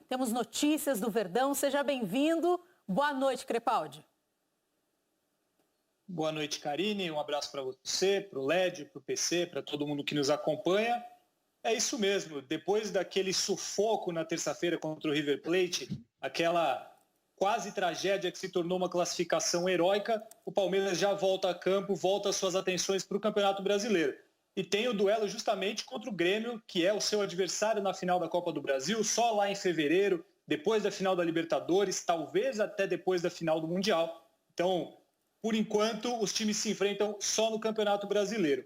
temos notícias do Verdão. Seja bem-vindo. Boa noite, Crepaldi. Boa noite, Karine. Um abraço para você, para o LED, para o PC, para todo mundo que nos acompanha. É isso mesmo. Depois daquele sufoco na terça-feira contra o River Plate, aquela quase tragédia que se tornou uma classificação heróica, o Palmeiras já volta a campo, volta suas atenções para o Campeonato Brasileiro. E tem o duelo justamente contra o Grêmio, que é o seu adversário na final da Copa do Brasil, só lá em fevereiro, depois da final da Libertadores, talvez até depois da final do Mundial. Então, por enquanto, os times se enfrentam só no Campeonato Brasileiro.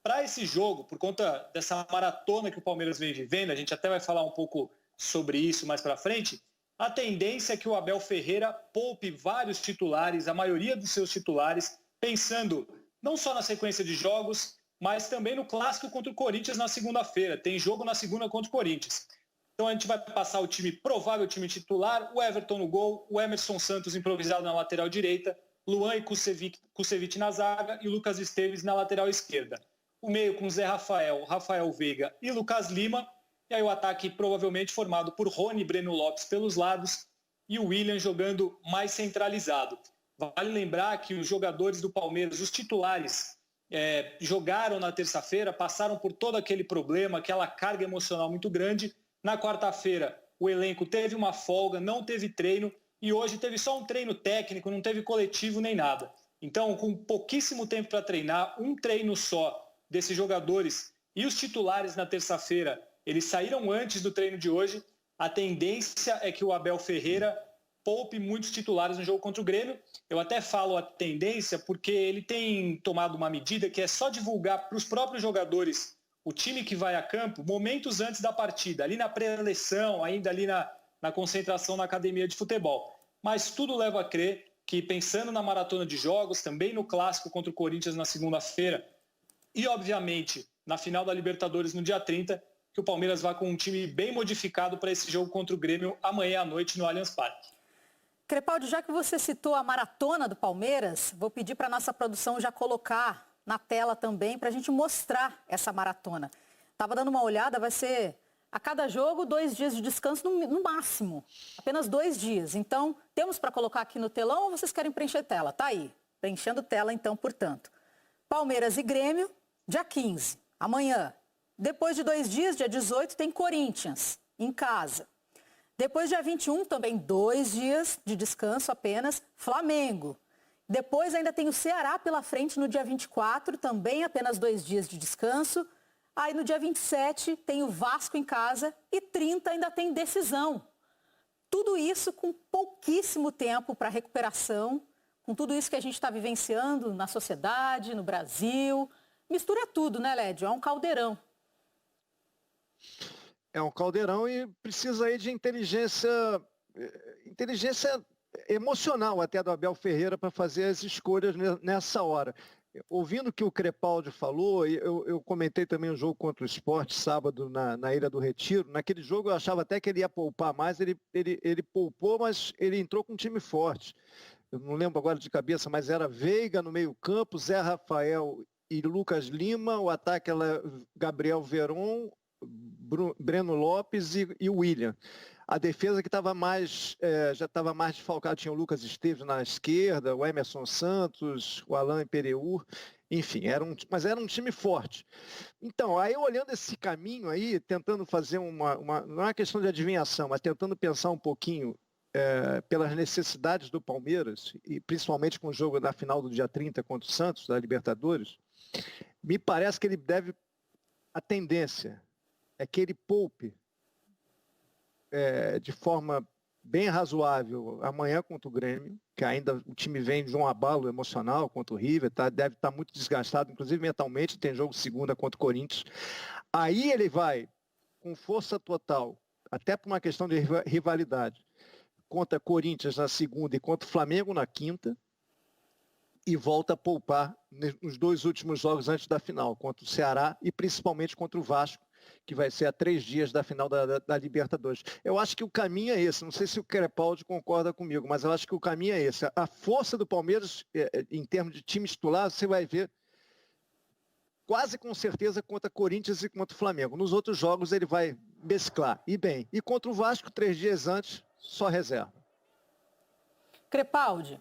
Para esse jogo, por conta dessa maratona que o Palmeiras vem vivendo, a gente até vai falar um pouco sobre isso mais para frente, a tendência é que o Abel Ferreira poupe vários titulares, a maioria dos seus titulares, pensando não só na sequência de jogos, mas também no clássico contra o Corinthians na segunda-feira. Tem jogo na segunda contra o Corinthians. Então a gente vai passar o time provável, time titular, o Everton no gol, o Emerson Santos improvisado na lateral direita, Luan e Kusevich na zaga e Lucas Esteves na lateral esquerda. O meio com Zé Rafael, Rafael Veiga e Lucas Lima. E aí o ataque provavelmente formado por Rony e Breno Lopes pelos lados e o William jogando mais centralizado. Vale lembrar que os jogadores do Palmeiras, os titulares, jogaram na terça-feira, passaram por todo aquele problema, aquela carga emocional muito grande. Na quarta-feira o elenco teve uma folga, não teve treino e hoje teve só um treino técnico, não teve coletivo nem nada. Então, com pouquíssimo tempo para treinar, um treino só desses jogadores e os titulares na terça-feira, eles saíram antes do treino de hoje. A tendência é que o Abel Ferreira poupe muitos titulares no jogo contra o Grêmio. Eu até falo a tendência porque ele tem tomado uma medida que é só divulgar para os próprios jogadores o time que vai a campo momentos antes da partida, ali na pré-eleição, ainda ali na concentração na academia de futebol. Mas tudo leva a crer que, pensando na maratona de jogos, também no clássico contra o Corinthians na segunda-feira e, obviamente, na final da Libertadores no dia 30, que o Palmeiras vá com um time bem modificado para esse jogo contra o Grêmio amanhã à noite no Allianz Parque. Crepaldi, já que você citou a maratona do Palmeiras, vou pedir para a nossa produção já colocar na tela também para a gente mostrar essa maratona. Estava dando uma olhada, vai ser a cada jogo 2 dias de descanso no máximo, apenas 2 dias. Então, temos para colocar aqui no telão ou vocês querem preencher tela? Tá aí, preenchendo tela então, portanto. Palmeiras e Grêmio, dia 15, amanhã. Depois de 2 dias, dia 18, tem Corinthians, em casa. Depois, dia 21, também 2 dias de descanso apenas, Flamengo. Depois ainda tem o Ceará pela frente no dia 24, também apenas 2 dias de descanso. Aí no dia 27 tem o Vasco em casa e 30 ainda tem decisão. Tudo isso com pouquíssimo tempo para recuperação, com tudo isso que a gente está vivenciando na sociedade, no Brasil. Mistura tudo, né, Lédio? É um caldeirão. É um caldeirão e precisa aí de inteligência emocional até do Abel Ferreira para fazer as escolhas nessa hora. Ouvindo o que o Crepaldi falou, eu comentei também o jogo contra o Sport sábado na Ilha do Retiro. Naquele jogo eu achava até que ele ia poupar mais, ele poupou, mas ele entrou com um time forte. Eu não lembro agora de cabeça, mas era Veiga no meio-campo, Zé Rafael e Lucas Lima, o ataque era Gabriel Veron, Breno Lopes e o William. A defesa que estava já estava mais desfalcada, tinha o Lucas Esteves na esquerda, o Emerson Santos, o Alain Pereur, enfim, mas era um time forte. Então, aí olhando esse caminho aí, tentando fazer não é uma questão de adivinhação, mas tentando pensar um pouquinho pelas necessidades do Palmeiras, e principalmente com o jogo da final do dia 30 contra o Santos, da Libertadores, me parece que a tendência é que ele poupe de forma bem razoável amanhã contra o Grêmio, que ainda o time vem de um abalo emocional contra o River, deve estar muito desgastado, inclusive mentalmente, tem jogo segunda contra o Corinthians. Aí ele vai com força total, até por uma questão de rivalidade, contra Corinthians na segunda e contra o Flamengo na quinta, e volta a poupar nos 2 últimos jogos antes da final, contra o Ceará e principalmente contra o Vasco, que vai ser a 3 dias da final da Libertadores. Eu acho que o caminho é esse, não sei se o Crepaldi concorda comigo, mas eu acho que o caminho é esse. A força do Palmeiras, em termos de time titular, você vai ver quase com certeza contra Corinthians e contra o Flamengo. Nos outros jogos ele vai mesclar, e bem. E contra o Vasco, 3 dias antes, só reserva. Crepaldi,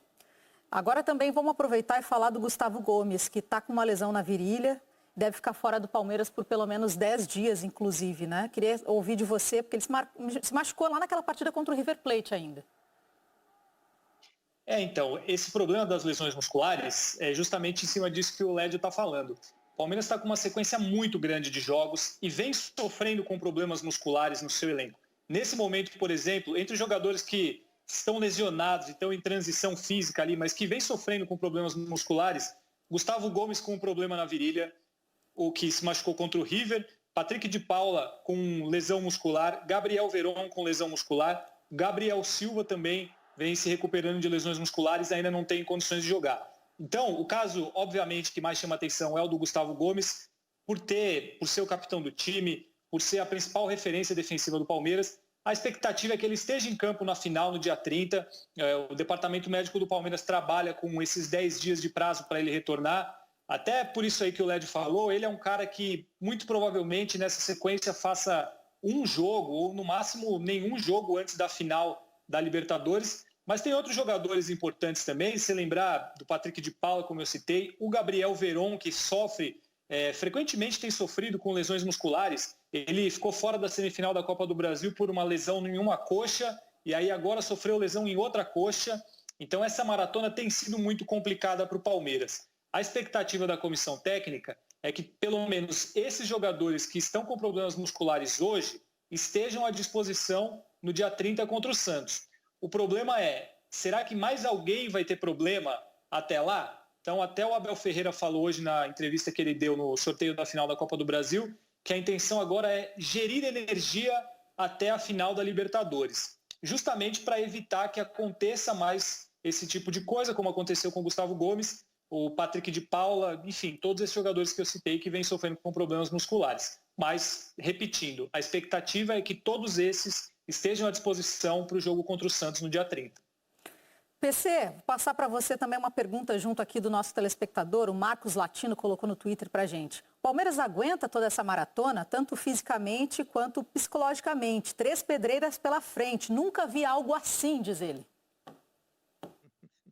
agora também vamos aproveitar e falar do Gustavo Gomes, que está com uma lesão na virilha, deve ficar fora do Palmeiras por pelo menos 10 dias, inclusive, né? Queria ouvir de você, porque ele se machucou lá naquela partida contra o River Plate ainda. Então, esse problema das lesões musculares é justamente em cima disso que o Lédio está falando. O Palmeiras está com uma sequência muito grande de jogos e vem sofrendo com problemas musculares no seu elenco. Nesse momento, por exemplo, entre os jogadores que estão lesionados e estão em transição física ali, mas que vem sofrendo com problemas musculares, Gustavo Gomes com um problema na virilha, o que se machucou contra o River, Patrick de Paula com lesão muscular, Gabriel Veron com lesão muscular, Gabriel Silva também vem se recuperando de lesões musculares e ainda não tem condições de jogar. Então, o caso, obviamente, que mais chama atenção é o do Gustavo Gomes, por ser o capitão do time, por ser a principal referência defensiva do Palmeiras. A expectativa é que ele esteja em campo na final, no dia 30. O departamento médico do Palmeiras trabalha com esses 10 dias de prazo para ele retornar. Até por isso aí que o Lédio falou, ele é um cara que muito provavelmente nessa sequência faça um jogo, ou no máximo nenhum jogo antes da final da Libertadores. Mas tem outros jogadores importantes também, se lembrar do Patrick de Paula, como eu citei, o Gabriel Veron, que frequentemente tem sofrido com lesões musculares. Ele ficou fora da semifinal da Copa do Brasil por uma lesão em uma coxa, e aí agora sofreu lesão em outra coxa. Então essa maratona tem sido muito complicada para o Palmeiras. A expectativa da comissão técnica é que pelo menos esses jogadores que estão com problemas musculares hoje estejam à disposição no dia 30 contra o Santos. O problema é, será que mais alguém vai ter problema até lá? Então, até o Abel Ferreira falou hoje na entrevista que ele deu no sorteio da final da Copa do Brasil, que a intenção agora é gerir energia até a final da Libertadores, justamente para evitar que aconteça mais esse tipo de coisa, como aconteceu com o Gustavo Gomes, o Patrick de Paula, enfim, todos esses jogadores que eu citei que vêm sofrendo com problemas musculares. Mas, repetindo, a expectativa é que todos esses estejam à disposição para o jogo contra o Santos no dia 30. PC, vou passar para você também uma pergunta junto aqui do nosso telespectador, o Marcos Latino colocou no Twitter para a gente. O Palmeiras aguenta toda essa maratona, tanto fisicamente quanto psicologicamente. 3 pedreiras pela frente, nunca vi algo assim, diz ele.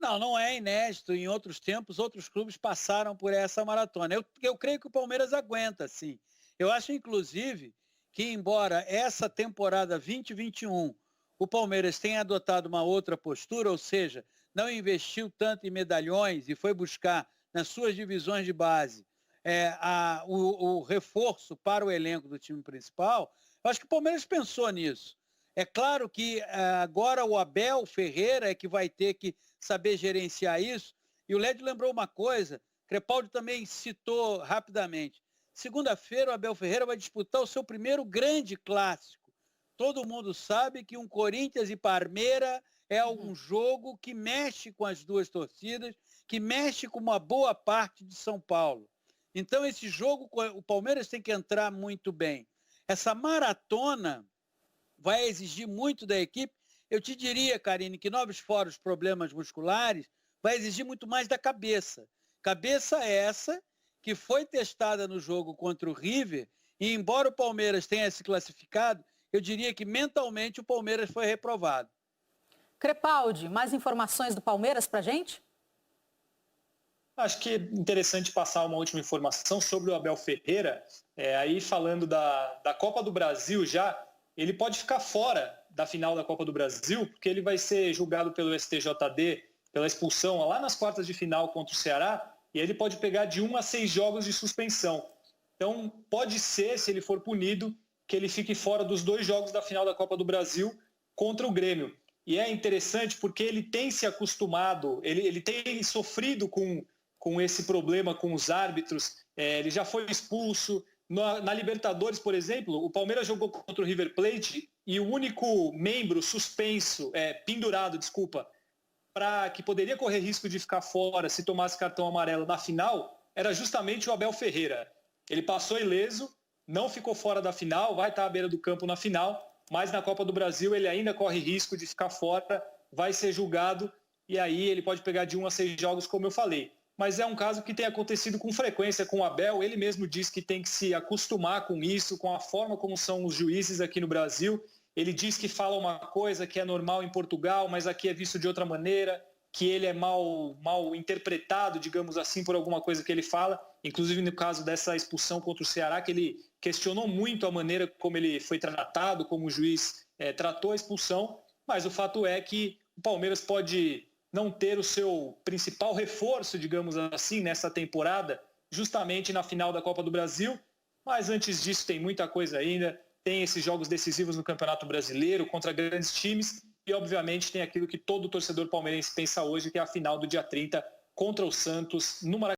Não é inédito. Em outros tempos, outros clubes passaram por essa maratona. Eu creio que o Palmeiras aguenta, sim. Eu acho, inclusive, que embora essa temporada 2021 o Palmeiras tenha adotado uma outra postura, ou seja, não investiu tanto em medalhões e foi buscar nas suas divisões de base o reforço para o elenco do time principal, eu acho que o Palmeiras pensou nisso. É claro que agora o Abel Ferreira é que vai ter que saber gerenciar isso, e o Lédio lembrou uma coisa, Crepaldi também citou rapidamente. Segunda-feira o Abel Ferreira vai disputar o seu primeiro grande clássico. Todo mundo sabe que um Corinthians e Palmeiras é um jogo que mexe com as duas torcidas, que mexe com uma boa parte de São Paulo. Então esse jogo o Palmeiras tem que entrar muito bem. Essa maratona vai exigir muito da equipe. Eu te diria, Karine, que novos fora os problemas musculares, vai exigir muito mais da cabeça. Cabeça essa que foi testada no jogo contra o River, e embora o Palmeiras tenha se classificado, eu diria que mentalmente o Palmeiras foi reprovado. Crepaldi, mais informações do Palmeiras para a gente? Acho que é interessante passar uma última informação sobre o Abel Ferreira. Aí falando da Copa do Brasil já, ele pode ficar fora da final da Copa do Brasil, porque ele vai ser julgado pelo STJD pela expulsão lá nas quartas de final contra o Ceará, e ele pode pegar de 1 a 6 jogos de suspensão. Então, pode ser, se ele for punido, que ele fique fora dos 2 jogos da final da Copa do Brasil contra o Grêmio. E é interessante porque ele tem se acostumado, ele tem sofrido com esse problema com os árbitros, ele já foi expulso. Na Libertadores, por exemplo, o Palmeiras jogou contra o River Plate e o único membro suspenso, pendurado, que poderia correr risco de ficar fora se tomasse cartão amarelo na final, era justamente o Abel Ferreira. Ele passou ileso, não ficou fora da final, vai estar à beira do campo na final, mas na Copa do Brasil ele ainda corre risco de ficar fora, vai ser julgado, e aí ele pode pegar de 1 a 6 jogos, como eu falei. mas é um caso que tem acontecido com frequência com o Abel. Ele mesmo diz que tem que se acostumar com isso, com a forma como são os juízes aqui no Brasil. Ele diz que fala uma coisa que é normal em Portugal, mas aqui é visto de outra maneira, que ele é mal interpretado, digamos assim, por alguma coisa que ele fala. Inclusive no caso dessa expulsão contra o Ceará, que ele questionou muito a maneira como ele foi tratado, como o juiz tratou a expulsão, mas o fato é que o Palmeiras pode não ter o seu principal reforço, digamos assim, nessa temporada, justamente na final da Copa do Brasil, mas antes disso tem muita coisa ainda, tem esses jogos decisivos no Campeonato Brasileiro contra grandes times e, obviamente, tem aquilo que todo torcedor palmeirense pensa hoje, que é a final do dia 30 contra o Santos no Maracanã.